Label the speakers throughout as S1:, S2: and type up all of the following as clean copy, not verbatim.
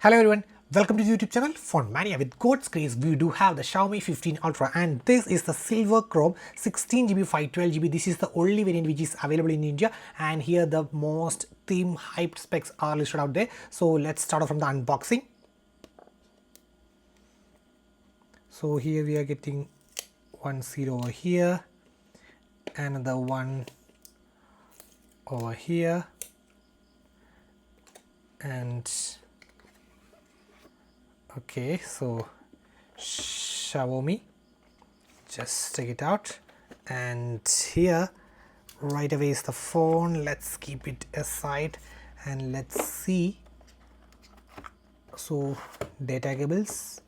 S1: Hello everyone, welcome to the YouTube channel Phone Mania. With God's grace, we do have the Xiaomi 15 Ultra and this is the silver chrome 16GB 512GB. This is the only variant which is available in India, and here the most theme hyped specs are listed out there. So let's start off from the unboxing. So here we are getting one seat over here, another one over here, and okay, so Xiaomi, just take it out, and here right away is the phone. Let's keep it aside and let's see. So data cables,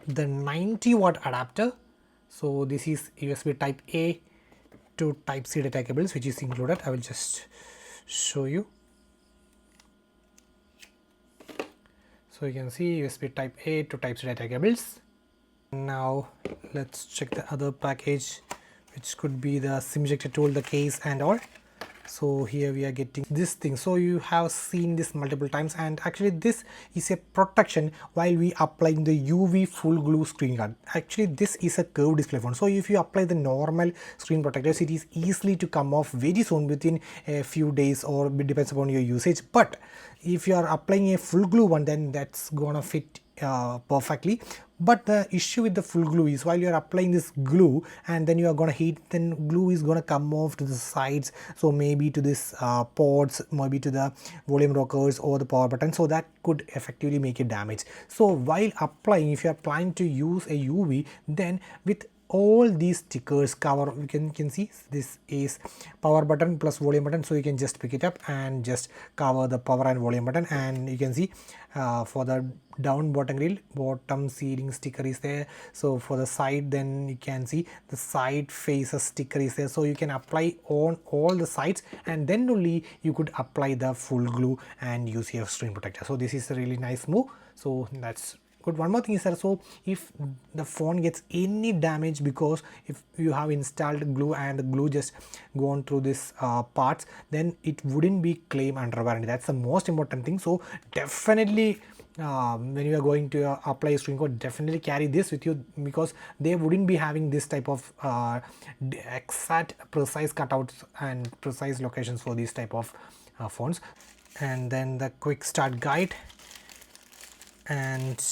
S1: the 90-watt adapter. So this is USB type A to type C data cables which is included. I will just show you. So you can see USB type A to type C data cables. Now let's check the other package, which could be the SIM ejector tool, the case and all. So here we are getting this thing. So you have seen this multiple times, and actually this is a protection while we applying the UV full glue screen guard. Actually this is a curved display phone, so if you apply the normal screen protectors, it is easily to come off very soon, within a few days, or it depends upon your usage. But if you are applying a full glue one, then that's gonna fit perfectly. But the issue with the full glue is while you are applying this glue and then you are going to heat, then glue is going to come off to the sides, so maybe to this ports, maybe to the volume rockers or the power button, so that could effectively make it damage. So while applying, if you are planning to use a UV, then with all these stickers cover, you can see this is power button plus volume button, so you can just pick it up and just cover the power and volume button. And you can see for the down bottom grill, bottom sealing sticker is there. So for the side, then you can see the side faces sticker is there, so you can apply on all the sides and then only you could apply the full glue and use your screen protector. So this is a really nice move. So that's good. One more thing is that, so if the phone gets any damage, because if you have installed glue and the glue just gone through this parts, then it wouldn't be claimed under warranty. That's the most important thing. So definitely when you are going to apply a screen code, definitely carry this with you, because they wouldn't be having this type of exact precise cutouts and precise locations for these type of phones. And then the quick start guide and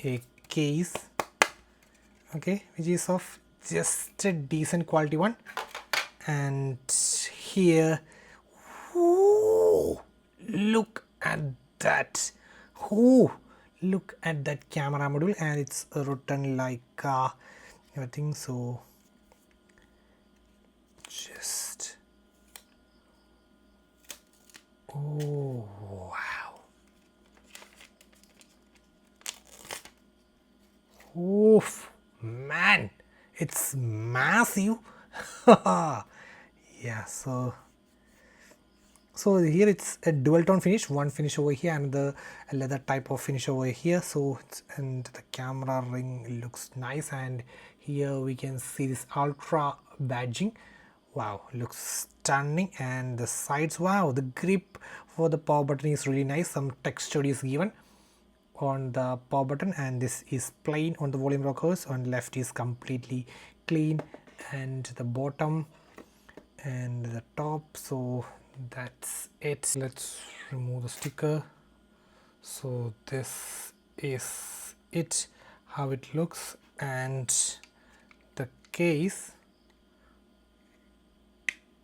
S1: a case, okay, which is of just a decent quality one. And here, ooh, look at that, ooh, look at that camera module, and it's written like everything. So just, oh wow, oof, man, it's massive. Yeah, so here it's a dual tone finish, one finish over here and the leather type of finish over here. So and the camera ring looks nice, and here we can see this ultra badging. Wow, looks stunning. And the sides, wow, the grip for the power button is really nice. Some texture is given on the power button, and this is plain on the volume rockers. On left is completely clean, and the bottom and the top. So that's it. Let's remove the sticker. So this is it, how it looks. And the case,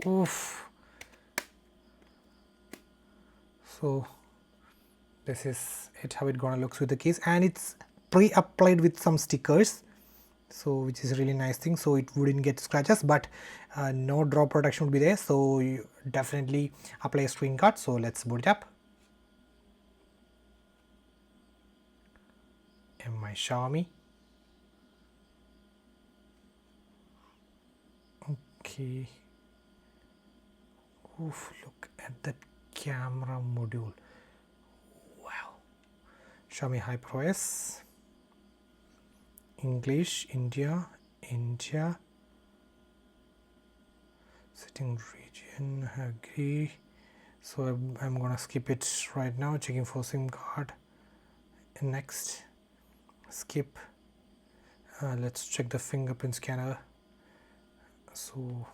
S1: oof, so this is it, how it gonna looks with the case, and it's pre-applied with some stickers, so which is a really nice thing, so it wouldn't get scratches, but no drop protection would be there. So you definitely apply a screen guard. So let's boot it up. And my Xiaomi, okay, oof, look at that camera module, wow. Xiaomi HyperOS, English, India, setting region, agree. So I'm gonna skip it right now. Checking for SIM card. Next, skip. Let's check the fingerprint scanner. So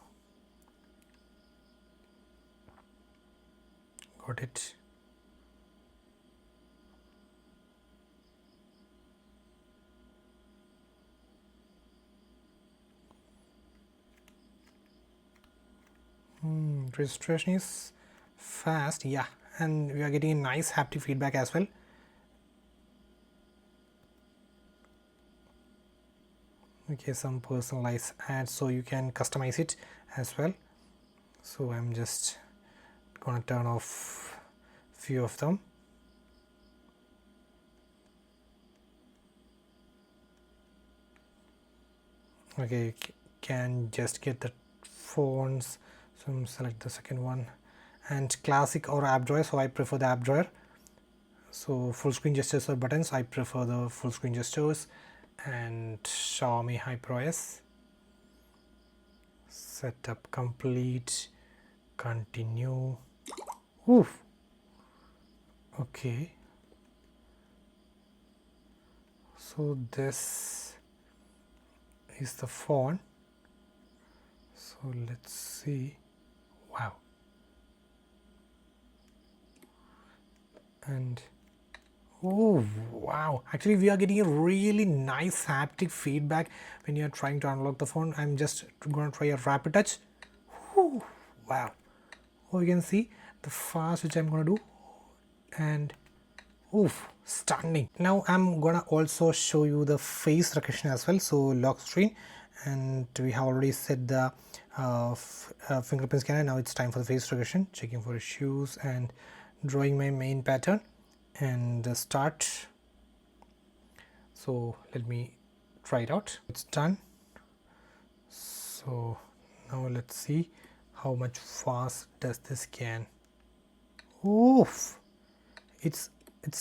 S1: got it. Registration is fast, yeah, and we are getting a nice haptic feedback as well. Okay, some personalized ads, so you can customize it as well. So I'm just gonna turn off few of them. Okay, can just get the fonts. So I'm select the second one, and classic or app drawer. So I prefer the app drawer. So full screen gestures or buttons, I prefer the full screen gestures. And Xiaomi HyperOS. Setup complete. Continue. Oof. Okay. So this is the font. So let's see. Wow. And oh wow, actually we are getting a really nice haptic feedback when you are trying to unlock the phone. I'm just going to try a rapid touch. Whew, wow. Oh, you can see the fast which I'm going to do, and oof, stunning. Now I'm gonna also show you the face recognition as well. So lock screen, and we have already set the fingerprint scanner. Now it's time for the face recognition. Checking for issues and drawing my main pattern, and start. So let me try it out. It's done. So now let's see how much fast does this scan. Oof, it's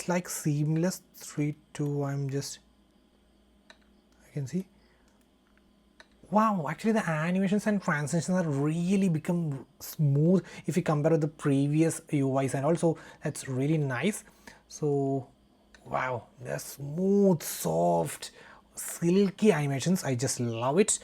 S1: like seamless. 3 2. I'm just, I can see. Wow, actually the animations and transitions are really become smooth if you compare with the previous UIs, and also that's really nice. So wow, they're smooth, soft, silky animations. I just love it.